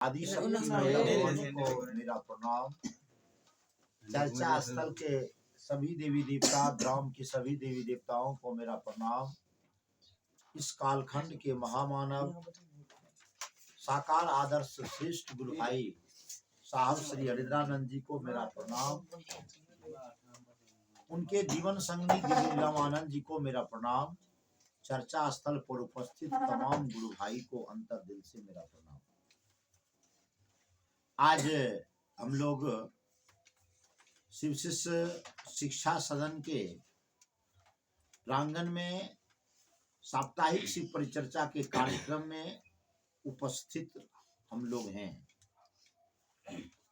आदि शक्ति भगवान को मेरा प्रणाम। चर्चा स्थल के सभी देवी देवता, ग्राम के सभी देवी देवताओं को मेरा प्रणाम। इस कालखंड के महामानव साकार आदर्श श्रेष्ठ गुरु भाई साहब श्री हरिद्रानंद जी को मेरा प्रणाम। उनके जीवन संगी लीलामानंद जी को मेरा प्रणाम। चर्चा स्थल पर उपस्थित तमाम गुरु भाई को अंतर दिल से मेरा प्रणाम। आज हम लोग शिव शिष्य शिक्षा सदन के प्रांगण में साप्ताहिक शिव परिचर्चा के कार्यक्रम में उपस्थित हम लोग हैं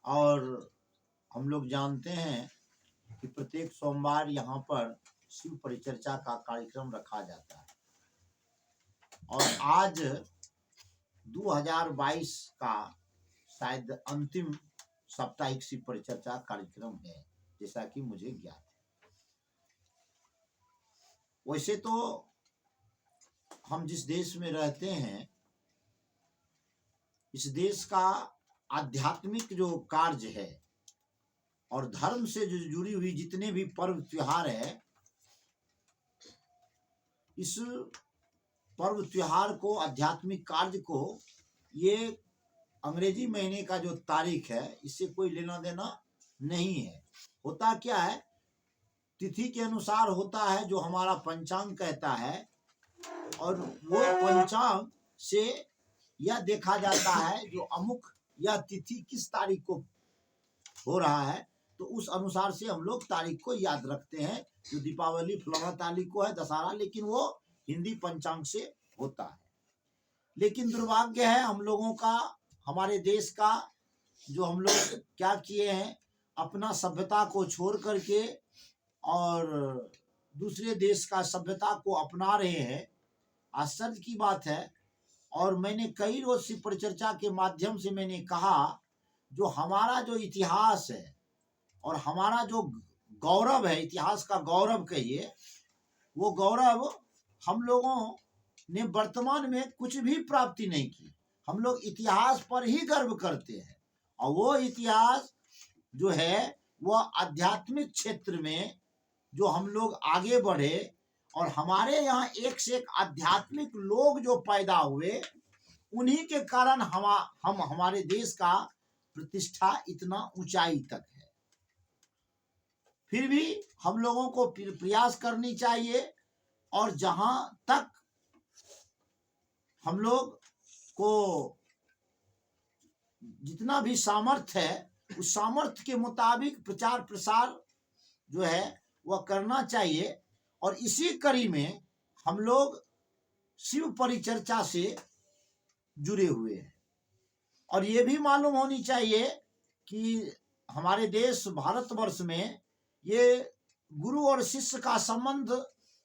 और हम लोग जानते हैं कि प्रत्येक सोमवार यहाँ पर शिव परिचर्चा का कार्यक्रम रखा जाता है और आज 2022 का शायद अंतिम साप्ताहिक शिव परिचर्चा कार्यक्रम है, जैसा कि मुझे ज्ञात है। वैसे तो हम जिस देश में रहते हैं, इस देश का आध्यात्मिक जो कार्य है और धर्म से जो जुड़ी हुई जितने भी पर्व त्योहार है, इस पर्व त्योहार को, आध्यात्मिक कार्य को, ये अंग्रेजी महीने का जो तारीख है इससे कोई लेना देना नहीं है। होता क्या है, तिथि के अनुसार होता है जो हमारा पंचांग कहता है और वो पंचांग से यह देखा जाता है जो अमुक यह तिथि किस तारीख को हो रहा है, तो उस अनुसार से हम लोग तारीख को याद रखते हैं। जो दीपावली फलाना तारीख को है, दशहरा, लेकिन वो हिंदी पंचांग से होता है। लेकिन दुर्भाग्य है हम लोगों का, हमारे देश का, जो हम लोग क्या किए हैं, अपना सभ्यता को छोड़ करके और दूसरे देश का सभ्यता को अपना रहे हैं। आश्चर्य की बात है। और मैंने कई रोज शिव परिचर्चा के माध्यम से मैंने कहा, जो हमारा जो इतिहास है और हमारा जो गौरव है, इतिहास का गौरव कहिए, वो गौरव हम लोगों ने वर्तमान में कुछ भी प्राप्ति नहीं की। हम लोग इतिहास पर ही गर्व करते हैं और वो इतिहास जो है वह आध्यात्मिक क्षेत्र में जो हम लोग आगे बढ़े और हमारे यहाँ एक से एक आध्यात्मिक लोग जो पैदा हुए, उन्हीं के कारण हम हमारे देश का प्रतिष्ठा इतना ऊंचाई तक है। फिर भी हम लोगों को प्रयास करनी चाहिए और जहां तक हम लोग को जितना भी सामर्थ्य है, उस सामर्थ्य के मुताबिक प्रचार प्रसार जो है वह करना चाहिए। और इसी कड़ी में हम लोग शिव परिचर्चा से जुड़े हुए हैं। और ये भी मालूम होनी चाहिए कि हमारे देश भारतवर्ष में ये गुरु और शिष्य का संबंध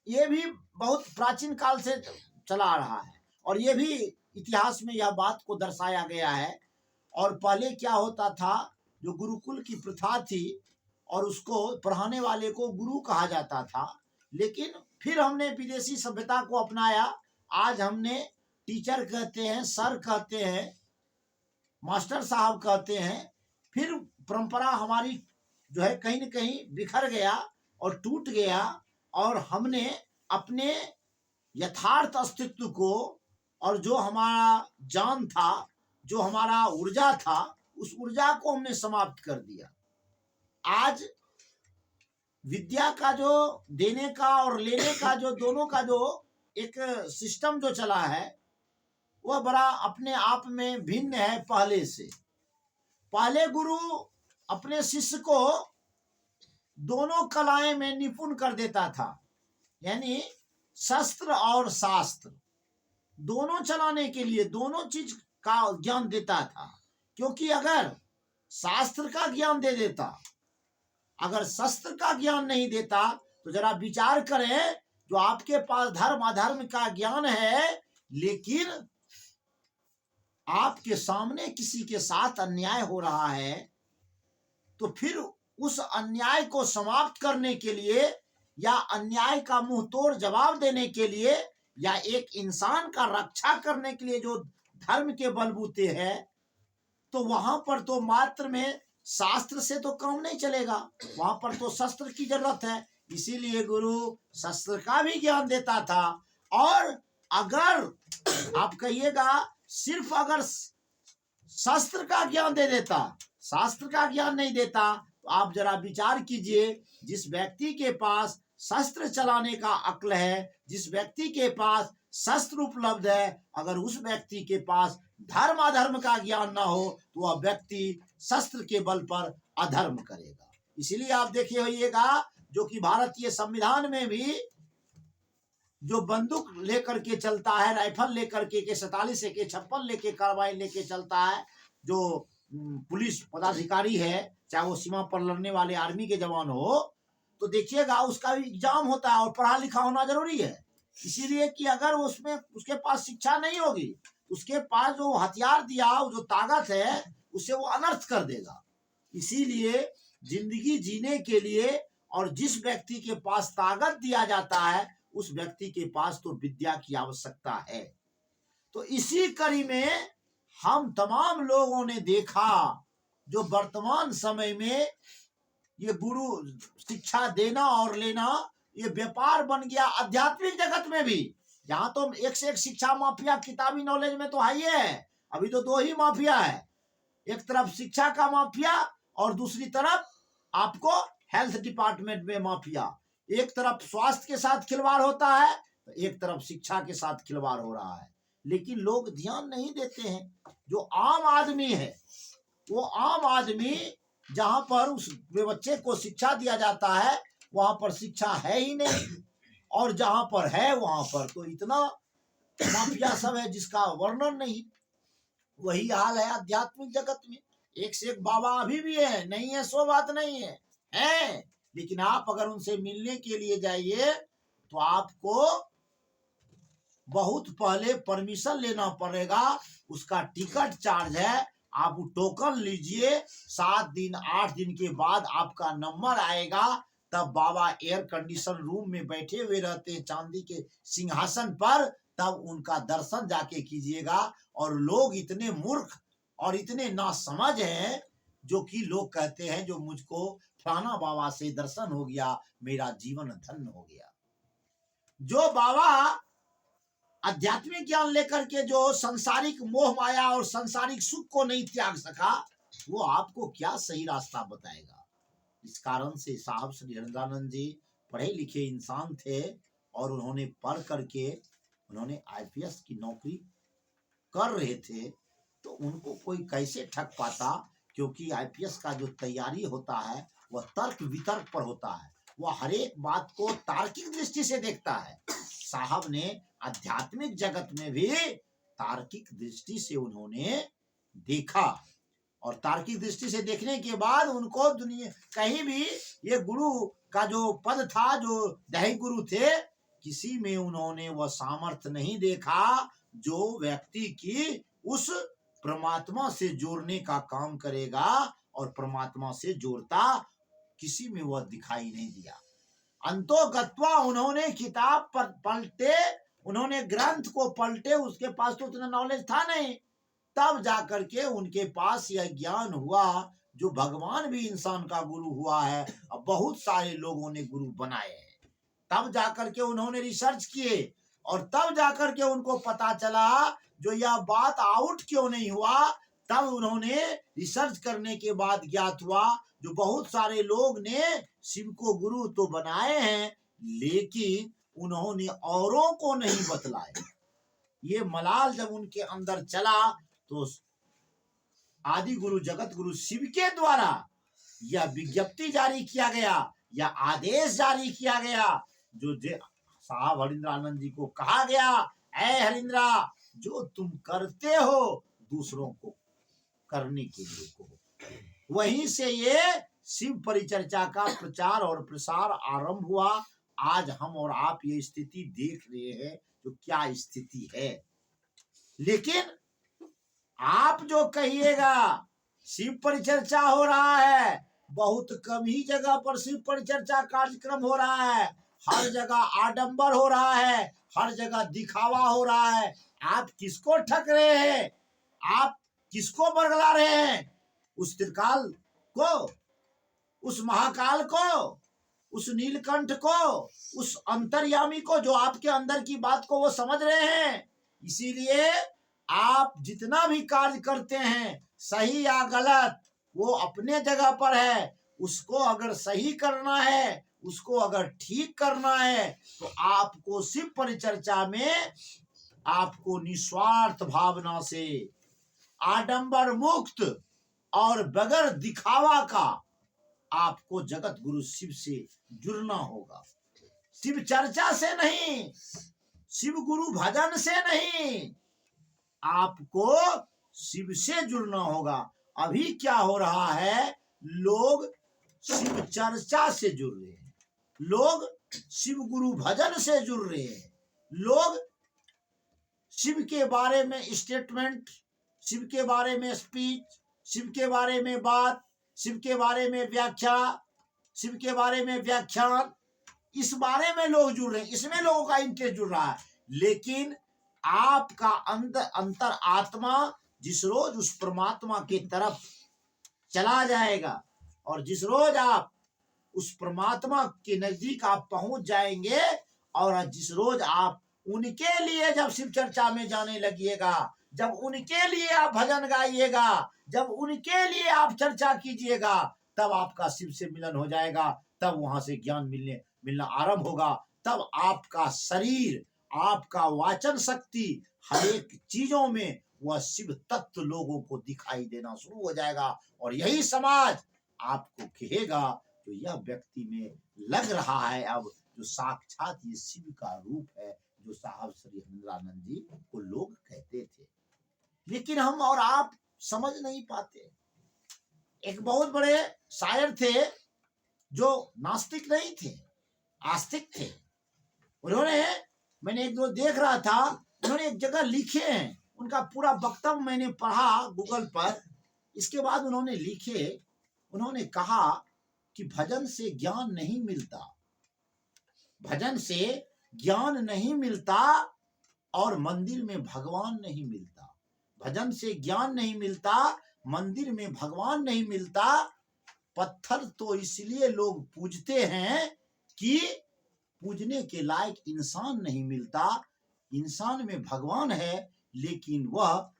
ये भी बहुत प्राचीन काल से चला आ रहा है और ये भी इतिहास में यह बात को दर्शाया गया है। और पहले क्या होता था, जो गुरुकुल की प्रथा थी और उसको पढ़ाने वाले को गुरु कहा जाता था, लेकिन फिर हमने विदेशी सभ्यता को अपनाया। आज हमने टीचर कहते हैं, सर कहते हैं, मास्टर साहब कहते हैं। फिर परंपरा हमारी जो है कहीं न कहीं बिखर गया और टूट गया और हमने अपने यथार्थ अस्तित्व को और जो हमारा जान था, जो हमारा ऊर्जा था, उस ऊर्जा को हमने समाप्त कर दिया। आज विद्या का जो देने का और लेने का जो दोनों का जो एक सिस्टम जो चला है, वह बड़ा अपने आप में भिन्न है पहले से। पहले गुरु अपने शिष्य को दोनों कलाएं में निपुण कर देता था, यानी शस्त्र और शास्त्र दोनों चलाने के लिए दोनों चीज का ज्ञान देता था। क्योंकि अगर शास्त्र का ज्ञान दे देता, अगर शस्त्र का ज्ञान नहीं देता, तो जरा विचार करें, जो आपके पास धर्म अधर्म का ज्ञान है, लेकिन आपके सामने किसी के साथ अन्याय हो रहा है, तो फिर उस अन्याय को समाप्त करने के लिए या अन्याय का मुंह तोड़ जवाब देने के लिए या एक इंसान का रक्षा करने के लिए जो धर्म के बलबूते है, तो वहां पर तो मात्र में शास्त्र से तो काम नहीं चलेगा, वहां पर तो शस्त्र की जरूरत है। इसीलिए गुरु शस्त्र का भी ज्ञान देता था। और अगर आप कहिएगा सिर्फ अगर शस्त्र का ज्ञान दे देता, शास्त्र का ज्ञान नहीं देता, तो आप जरा विचार कीजिए, जिस व्यक्ति के पास शस्त्र चलाने का अक्ल है, जिस व्यक्ति के पास शस्त्र उपलब्ध है, अगर उस व्यक्ति के पास धर्म अधर्म का ज्ञान ना हो तो वह व्यक्ति शस्त्र के बल पर अधर्म करेगा। इसलिए आप देखिए होइएगा जो कि भारतीय संविधान में भी जो बंदूक लेकर के चलता है, राइफल लेकर के AK-47 AK-56 लेके कार्बाइन लेके चलता है, जो पुलिस पदाधिकारी है, चाहे वो सीमा पर लड़ने वाले आर्मी के जवान हो, तो देखिएगा उसका भी एग्जाम होता है और पढ़ा लिखा होना जरूरी है। इसीलिए कि अगर उसमें उसके पास शिक्षा नहीं होगी, उसके पास जो हथियार दिया, जो ताकत है, उसे वो अनर्थ कर देगा। इसीलिए जिंदगी जीने के लिए और जिस व्यक्ति के पास ताकत दिया जाता है, उस व्यक्ति के पास तो विद्या की आवश्यकता है। तो इसी कड़ी में हम तमाम लोगों ने देखा जो वर्तमान समय में ये गुरु शिक्षा देना और लेना ये व्यापार बन गया। आध्यात्मिक जगत में भी यहाँ तो एक से एक शिक्षा माफिया, किताबी नॉलेज में तो है ही है। अभी तो दो ही माफिया है, एक तरफ शिक्षा का माफिया और दूसरी तरफ आपको हेल्थ डिपार्टमेंट में माफिया। एक तरफ स्वास्थ्य के साथ खिलवाड़ होता है तो एक तरफ शिक्षा के साथ खिलवाड़ हो रहा है। लेकिन लोग ध्यान नहीं देते हैं। जो आम आदमी है, वो आम आदमी जहां पर उस बच्चे को शिक्षा दिया जाता है वहां पर शिक्षा है ही नहीं, और जहां पर है वहां पर तो इतना माफिया सब है जिसका वर्णन नहीं। वही हाल है आध्यात्मिक जगत में। एक से एक बाबा अभी भी है, नहीं है सो बात नहीं है, लेकिन आप अगर उनसे मिलने के लिए जाइए तो आपको बहुत पहले परमिशन लेना पड़ेगा, उसका टिकट चार्ज है। आप टोकन लीजिए, 7 दिन 8 दिन के बाद आपका नंबर आएगा, तब बाबा एयर कंडीशन रूम में बैठे हुए रहते हैं चांदी के सिंहासन पर, तब उनका दर्शन जाके कीजिएगा। और लोग इतने मूर्ख और इतने नासमझ हैं जो कि लोग कहते हैं जो मुझको फलाना बाबा से दर्शन हो गया, मेरा जीवन धन्य हो गया। जो बाबा आध्यात्मिक ज्ञान लेकर के जो सांसारिक मोह माया और सांसारिक सुख को नहीं त्याग सका, वो आपको क्या सही रास्ता बताएगा। इस कारण से साहब श्री हरिंद्रानंद जी पढ़े लिखे इंसान थे और उन्होंने पढ़ करके उन्होंने IPS की नौकरी कर रहे थे, तो उनको कोई कैसे ठग पाता, क्योंकि IPS का जो तैयारी होता है वह तर्क वितर्क पर होता है, वह हर एक बात को तार्किक दृष्टि से देखता है। साहब ने आध्यात्मिक जगत में भी तार्किक दृष्टि से उन्होंने देखा, और तार्किक दृष्टि से देखने के बाद उनको दुनिया कहीं भी ये गुरु का जो पद था, जो दैहिक गुरु थे, किसी में उन्होंने वह सामर्थ्य नहीं देखा जो व्यक्ति की उस परमात्मा से जोड़ने का काम करेगा, और परमात्मा से जोड़ता किसी में वह दिखाई नहीं दिया। अंतो गत्वा उन्होंने किताब पर पलटे, उन्होंने ग्रंथ को पलटे, उसके पास तो उतना नॉलेज था नहीं, तब जाकर के उनके पास यह ज्ञान हुआ जो भगवान भी इंसान का गुरु हुआ है, अब बहुत सारे लोगों ने गुरु बनाए हैं। तब जाकर के उन्होंने रिसर्च किए और तब जाकर के उनको पता चला जो यह बात आउट क्यों नहीं हुआ। तब उन्होंने रिसर्च करने के बाद ज्ञात हुआ जो बहुत सारे लोग ने शिव को गुरु तो बनाए हैं, लेकिन उन्होंने औरों को नहीं बतलाया। ये मलाल जब उनके अंदर चला तो आदि गुरु जगत गुरु शिव के द्वारा यह विज्ञप्ति जारी किया गया, यह आदेश जारी किया गया, जो साहब हरिंद्रानंद जी को कहा गया, ऐ हरिंद्रा, जो तुम करते हो दूसरों को करने के लिए कहो। वहीं से ये शिव परिचर्चा का प्रचार और प्रसार आरंभ हुआ। आज हम और आप ये स्थिति देख रहे हैं तो क्या स्थिति है। लेकिन आप जो कहिएगा शिव परिचर्चा हो रहा है, बहुत कम ही जगह पर शिव परिचर्चा कार्यक्रम हो रहा है, हर जगह आडंबर हो रहा है, हर जगह दिखावा हो रहा है। आप किसको ठग रहे हैं? आप किसको बरगला रहे हैं? उस त्रिकाल को, उस महाकाल को, उस नीलकंठ को, उस अंतर्यामी को, जो आपके अंदर की बात को वो समझ रहे हैं। इसीलिए आप जितना भी कार्य करते हैं, सही या गलत, वो अपने जगह पर है। उसको अगर सही करना है, उसको अगर ठीक करना है, तो आपको शिव परिचर्चा में आपको निस्वार्थ भावना से, आडंबर मुक्त और बगैर दिखावा का आपको जगत गुरु शिव से जुड़ना होगा। शिव चर्चा से नहीं, शिव गुरु भजन से नहीं, आपको शिव से जुड़ना होगा। अभी क्या हो रहा है, लोग शिव चर्चा से जुड़ रहे हैं, लोग शिव गुरु भजन से जुड़ रहे हैं, लोग शिव के बारे में स्टेटमेंट, शिव के बारे में स्पीच, शिव के बारे में बात, शिव के बारे में व्याख्या, शिव के बारे में व्याख्यान, इस बारे में लोग जुड़ रहे हैं, इसमें लोगों का इंटरेस्ट जुड़ रहा है। लेकिन आपका अंतर आत्मा जिस रोज उस परमात्मा की तरफ चला जाएगा, और जिस रोज आप उस परमात्मा के नजदीक आप पहुंच जाएंगे, और जिस रोज आप उनके लिए जब शिव चर्चा में जाने लगिएगा, जब उनके लिए आप भजन गाइएगा, जब उनके लिए आप चर्चा कीजिएगा, तब आपका शिव से मिलन हो जाएगा। तब वहां से ज्ञान मिलना आरंभ होगा। तब आपका शरीर, आपका वाचन शक्ति, हर एक चीजों में वह शिव तत्व लोगों को दिखाई देना शुरू हो जाएगा। और यही समाज आपको कहेगा तो यह व्यक्ति में लग रहा है अब जो साक्षात ये शिव का रूप है, जो साहब श्री हरिंद्रानंद जी को लोग कहते थे। लेकिन हम और आप समझ नहीं पाते। एक बहुत बड़े शायर थे जो नास्तिक नहीं थे, आस्तिक थे। उन्होंने, मैंने एक दो देख रहा था, उन्होंने एक जगह लिखे हैं, उनका पूरा वक्तव्य मैंने पढ़ा गूगल पर। इसके बाद उन्होंने लिखे, उन्होंने कहा कि भजन से ज्ञान नहीं मिलता, भजन से ज्ञान नहीं मिलता, और मंदिर में भगवान नहीं मिलता। भजन से ज्ञान नहीं मिलता, मंदिर में भगवान नहीं मिलता। पत्थर तो इसलिए लोग पूजते हैं कि पूजने के लायक इंसान नहीं मिलता। इंसान में भगवान है, लेकिन वह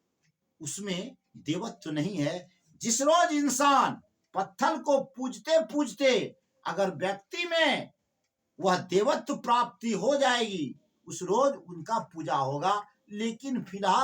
उसमें देवत्व नहीं है। जिस रोज इंसान पत्थर को पूजते पूजते अगर व्यक्ति में वह देवत्व प्राप्ति हो जाएगी, उस रोज उनका पूजा होगा। लेकिन फिलहाल